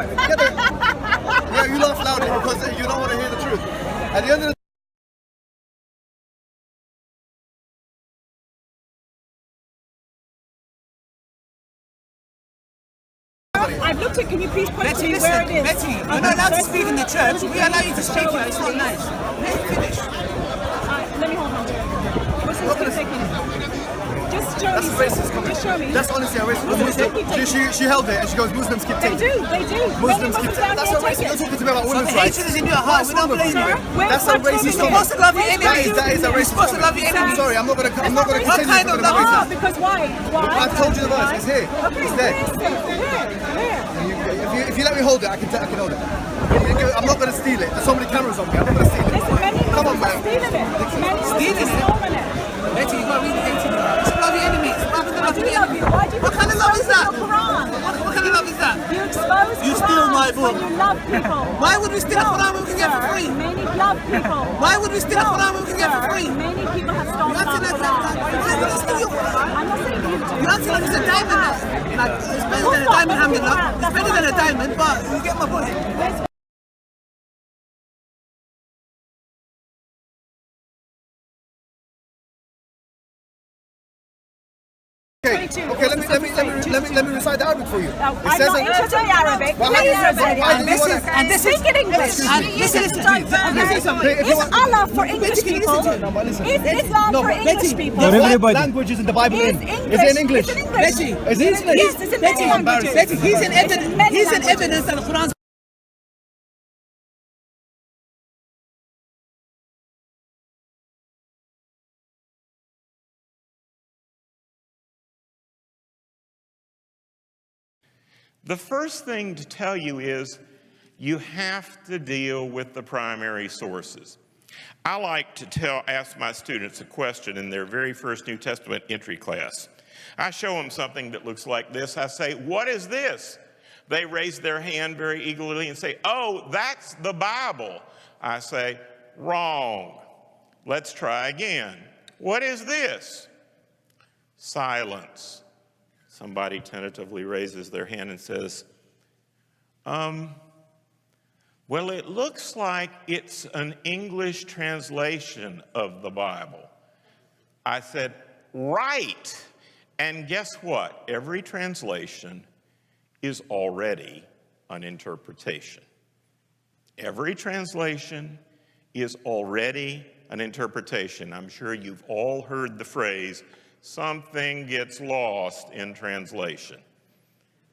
Get it? Yeah, you laugh loudly because you don't want to hear the truth. At the end of the I've looked at, can you please point to me where it is? Betty, you're not allowed to speak in the church. We allow you to speak here. It's not nice. Let me finish. Let me hold on to it. What's this taking it? Just show That's me. racist. Just show me. That's honestly a racist. She held it and she goes, Muslims keep They taking do, they do. Muslims Many keep down That's here a racist. take You're it. talking to me about women's The rights. hatred is in your heart. We don't blame you. That's a racist. You're supposed to love your enemies. That is a racist. You're supposed to love your I'm enemies. sorry, I'm not going to continue. What kind of love is that? Because why? I've told you the verse. It's here. Okay, It's there. Where? If you let me hold it, I can hold it. I'm not going to steal it. There's so many cameras on me. I'm not going to steal it. Listen, many Come on, Muslims man. are stealing it. Many Muslims are stolen it. Betty, you're not really hating me. You should love your enemies. I do love you. Why do you What kind of love is that? expose the Quran? What kind of love is that? You expose You the steal Quran my book. when you love people. Why would we steal a Quran when we can get it for free? Many love people. Why would we steal a Quran when we can get it for free? Many people have stolen You're acting like that. Why would we steal your Quran? I'm not saying you do. You're acting like it's a diamond. Like, it's better than a diamond, alhamdulillah. It's better than a diamond, but you get my point. Okay, let me recite the Arabic for you. I'm not interested in Arabic. And this is Speak in English. Is Allah for English people? Is Islam for English people? The language is in the Bible. Is it in English? Betty, Is it in English? Yes, it's in many languages. Betty, he's in evidence that the Quran's. The first thing to tell you is you have to deal with the primary sources. I like to ask my students a question in their very first New Testament entry class. I show them something that looks like this. I say, "What is this?" They raise their hand very eagerly and say, "Oh, that's the Bible." I say, "Wrong. Let's try again. What is this?" Silence. Somebody tentatively raises their hand and says, well, it looks like it's an English translation of the Bible. I said, right. And guess what? Every translation is already an interpretation. Every translation is already an interpretation. I'm sure you've all heard the phrase, something gets lost in translation,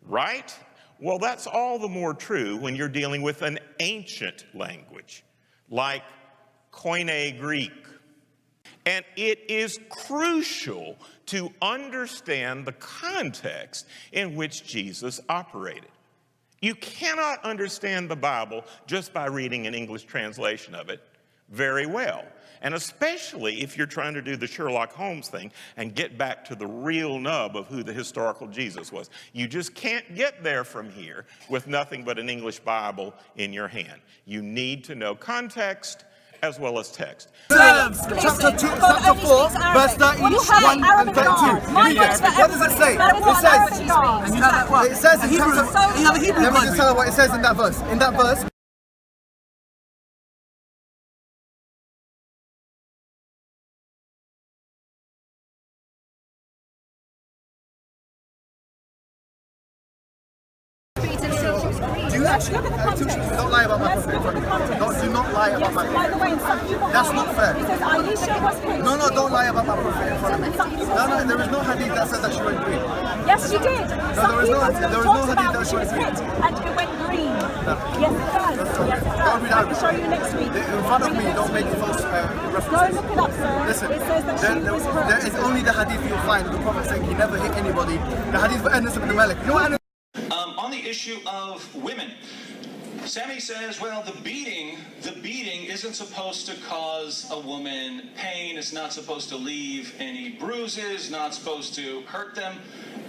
right? Well, that's all the more true when you're dealing with an ancient language, like Koine Greek. And it is crucial to understand the context in which Jesus operated. You cannot understand the Bible just by reading an English translation of it very well. And especially if you're trying to do the Sherlock Holmes thing and get back to the real nub of who the historical Jesus was. You just can't get there from here with nothing but an English Bible in your hand. You need to know context as well as text. Chapter 4, verse 31 and 32. Read it. What does it say? It says in chapter 4. Let me just tell you what it says in that verse. In that verse, don't lie about my prophet. Do not lie about my prophet. By the way, in some people That's not fair. It says Aisha was hit. No, don't lie about my prophet in front of me. No, there is no hadith that says that she went green. Yes, she did. Some people there was no talked hadith about that she was hit and it went green. Yes, it does. Yes, it does. I can show you next week. In front of me, don't make false references. Go look it up, sir. Listen, it says that she was hurt. there is only the hadith you'll find. The Prophet saying he never hit anybody. The hadith for Anas ibn Malik. You know what? On the issue of women, Sammy says, well, the beating isn't supposed to cause a woman pain. It's not supposed to leave any bruises, not supposed to hurt them.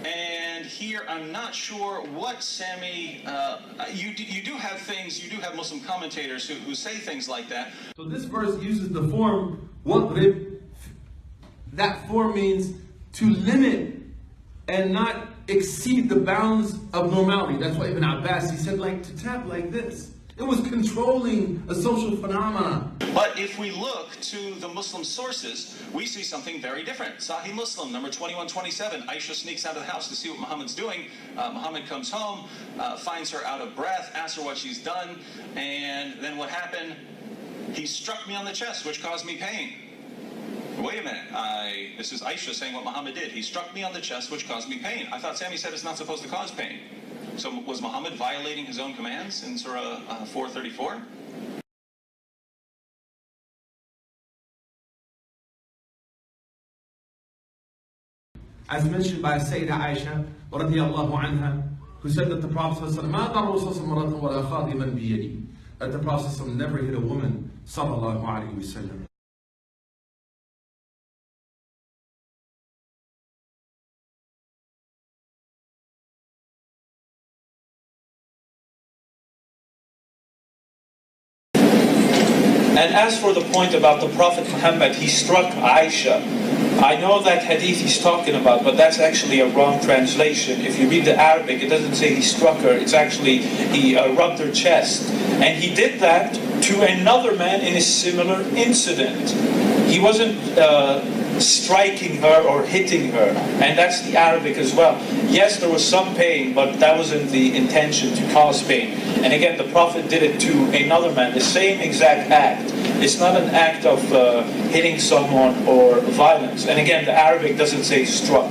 And here, I'm not sure what Sammy, you do have Muslim commentators who say things like that. So this verse uses the form, وَضْرِبْ. That form means to limit and not exceed the bounds of normality. That's why Ibn Abbas, he said, like to tap like this. It was controlling a social phenomenon. But if we look to the Muslim sources, we see something very different. Sahih Muslim, number 2127. Aisha sneaks out of the house to see what Muhammad's doing. Muhammad comes home, finds her out of breath, asks her what she's done, and then what happened? He struck me on the chest, which caused me pain. Wait a minute, this is Aisha saying what Muhammad did. He struck me on the chest, which caused me pain. I thought Sammy said it's not supposed to cause pain. So was Muhammad violating his own commands in Surah 434? As mentioned by Sayyidah Aisha, radiyallahu anha, who said that the Prophet that the Prophet never hit a woman, sallallahu alayhi wasallam. And as for the point about the Prophet Muhammad, he struck Aisha. I know that hadith he's talking about, but that's actually a wrong translation. If you read the Arabic, it doesn't say he struck her. It's actually he rubbed her chest. And he did that to another man in a similar incident. He wasn't striking her or hitting her. And that's the Arabic as well. Yes, there was some pain, but that wasn't the intention to cause pain. And again, the Prophet did it to another man, the same exact act. It's not an act of hitting someone or violence. And again, the Arabic doesn't say struck.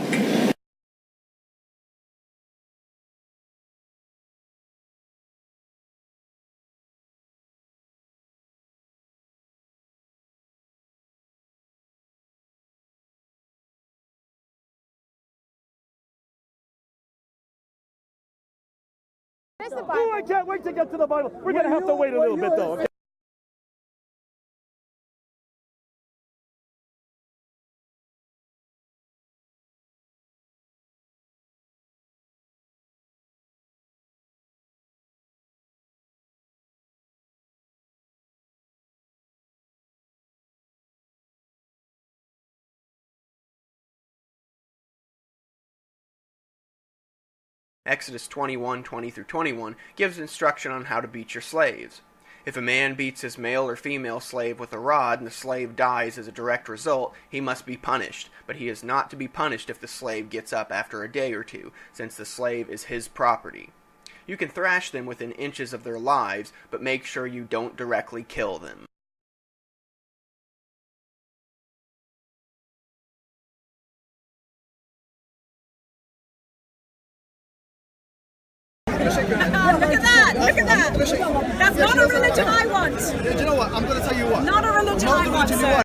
Oh, I can't wait to get to the Bible. We're going to have to wait a little bit, though. Okay? Exodus 21:20-21 gives instruction on how to beat your slaves. If a man beats his male or female slave with a rod and the slave dies as a direct result, he must be punished, but he is not to be punished if the slave gets up after a day or two, since the slave is his property. You can thrash them within inches of their lives, but make sure you don't directly kill them. Look at that! Look at that! That's not a religion I want! Do you know what? I'm going to tell you what. Not a religion I want, sir.